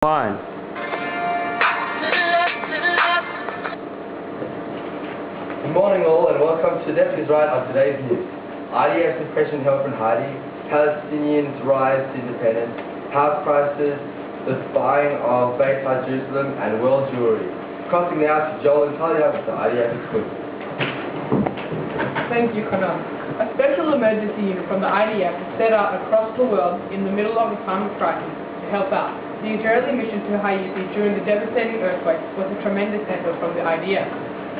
Fine. Good morning all and welcome to Left is Right on today's news. IDF's impression held from Haiti, Palestinians' rise to independence, house prices, the buying of Bayside Jerusalem and world jewelry. Crossing now to Joel and Talia with the IDF exclusive. Thank you, Kanan. A special emergency unit from the IDF was set out across the world in the middle of a time of crisis to help out. The Israeli mission to Haiti during the devastating earthquake was a tremendous effort from the IDF.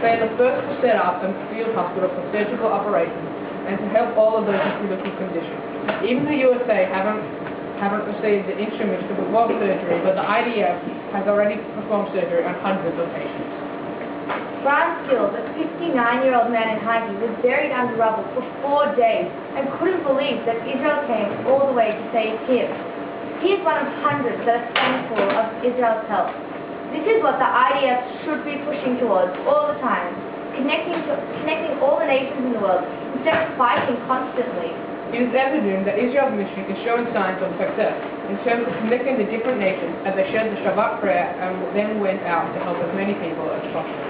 They are the first to set up a field hospital for surgical operations and to help all of those in critical conditions. Even the USA haven't received the instruments to perform surgery, but the IDF has already performed surgery on hundreds of patients. Brian Skills, a 59-year-old man in Haiti, was buried under rubble for 4 days and couldn't believe that Israel came all the way to save him. He is one of hundreds that are thankful of Israel's help. This is what the IDF should be pushing towards all the time, connecting all the nations in the world instead of fighting constantly. It is evident that Israel's mission is showing signs of success in terms of connecting the different nations as they shared the Shabbat prayer and then went out to help as many people as possible.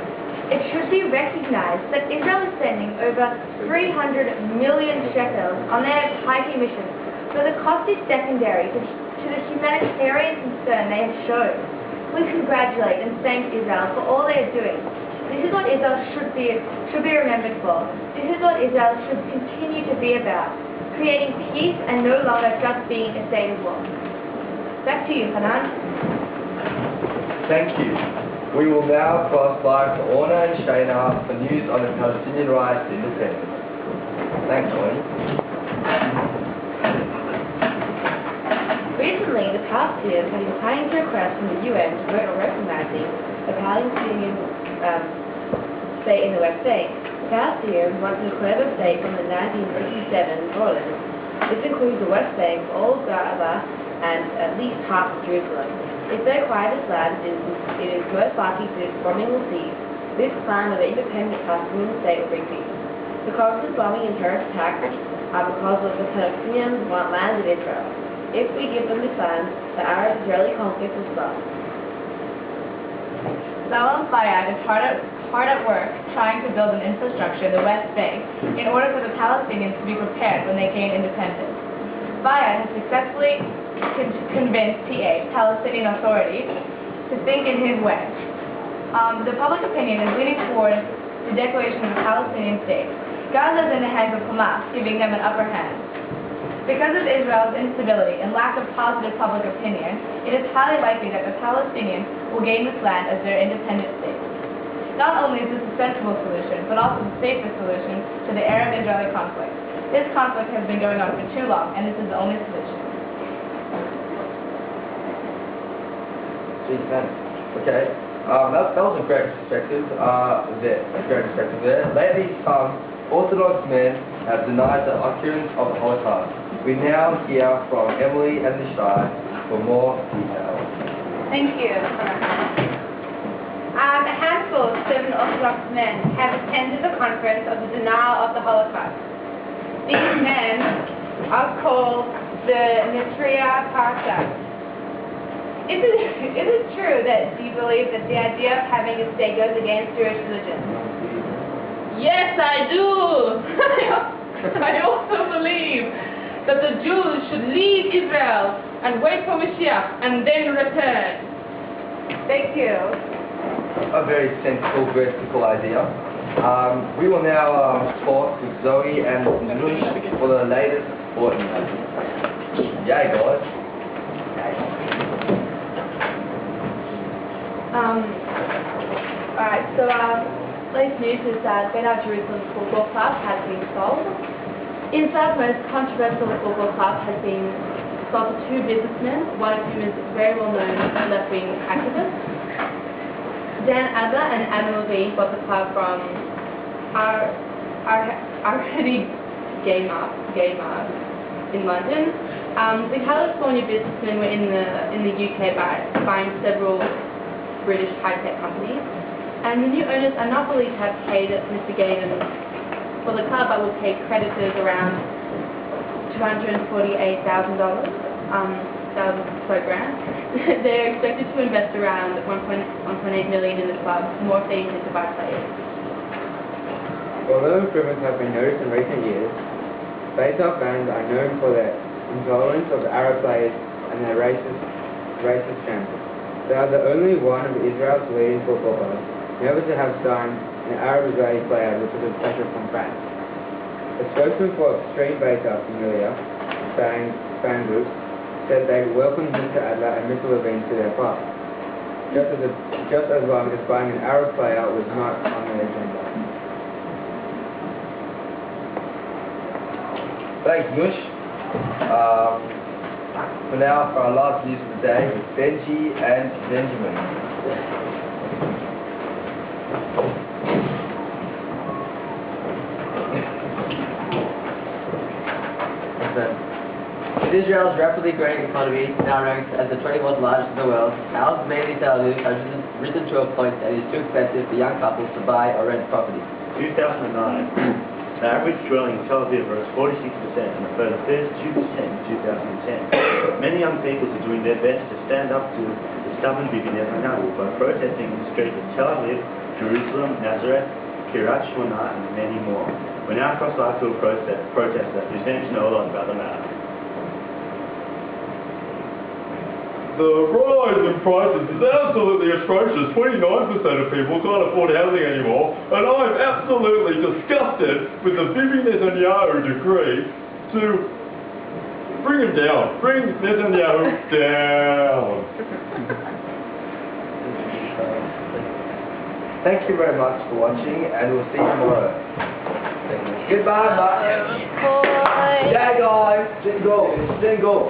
It should be recognized that Israel is sending over 300 million shekels on their Haiti mission, so the cost is secondary to the humanitarian concern they have shown. We congratulate and thank Israel for all they are doing. This is what Israel should be remembered for. This is what Israel should continue to be about, creating peace and no longer just being a state of war. Back to you, Hanan. Thank you. We will now cross live to Orna and Shayna for news on the Palestinian rise to independence. Thanks, Orna. Recently, the Palestinians have been planning to request from the UN to vote on recognizing the Palestinian state in the West Bank. The Palestinians want to declare the state from the 1967 borders. This includes the West Bank, all of Gaza, and at least half of Jerusalem. If they acquire this land, it is most likely to bombing will cease. This plan of an independent Palestinian state will bring peace. The constant bombing and terrorist attacks are because of the Palestinians want land in Israel. If we give them this land, the Arab-Israeli conflict will stop. Salom Fayyad is hard at work trying to build an infrastructure in the West Bank in order for the Palestinians to be prepared when they gain independence. Fayyad has successfully convinced Palestinian authorities to think in his way. The public opinion is leaning towards the declaration of a Palestinian state. Gaza is in the hands of Hamas, giving them an upper hand. Because of Israel's instability and lack of positive public opinion, it is highly likely that the Palestinians will gain this land as their independent state. Not only is this a sensible solution, but also the safest solution to the Arab-Israeli conflict. This conflict has been going on for too long, and this is the only solution. Okay, that was a great perspective. Lately, some Orthodox men have denied the occurrence of the Holocaust. We now hear from Emily and Nishai for more details. Thank you. A handful of 7 Orthodox men have attended the conference of the denial of the Holocaust. These men are called the Nitria Parsha. Is it true that you believe that the idea of having a state goes against Jewish religion? Yes, I do! I also believe that the Jews should leave Israel and wait for Mashiach and then return. Thank you. A very sensible, vertical idea. We will now talk with Zoe and Nush for the latest sport news. Yay, guys. Alright, so latest news is that Benar Jerusalem Football Club has been sold. Israel's most controversial football club has been sold to 2 businessmen, one of whom is very well known left-wing activist. Dan Adler and Adam Levine bought the club from Arcady Gay Mart in London. The California businessmen were in the UK buying several British high-tech companies, and the new owners are not believed to have paid Mr. Gayden for the club, but will pay creditors around $248,000. grant. They are expected to invest around 1.8 million in the club, more phased into by players. Although improvements have been noticed in recent years, face-off fans are known for their intolerance of Arab players and their racist chants. They are the only one of Israel's leading football clubs never to have signed an Arab-Israeli player because of pressure from France. A spokesman for Extreme Face-Off Familia fan group said they welcomed Mr. Adler and Mr. Levine to their club, just as long as buying an Arab player was not on their agenda. Thanks, Mush. For now, for our last news of the day, is Benji and Benjamin. With Israel's rapidly growing economy, now ranked as the 24th largest in the world, houses mainly Tel Aviv has risen to a point that it is too expensive for young couples to buy or rent property. 2009, the average dwelling in Tel Aviv rose 46% and a further 32% in 2010. Many young people are doing their best to stand up to the stubborn Bibi Netanyahu by protesting in the streets of Tel Aviv, Jerusalem, Nazareth, Kiryat Shmona, and many more. We're now across live to a protester who seems to know a lot about the matter. The rise in prices is absolutely atrocious. 29% of people can't afford housing anymore, and I'm absolutely disgusted with the Bibi Netanyahu decree to bring him down. Bring Netanyahu down. Thank you very much for watching, and we'll see you tomorrow. Goodbye, bye. Yeah, guys. Jingle.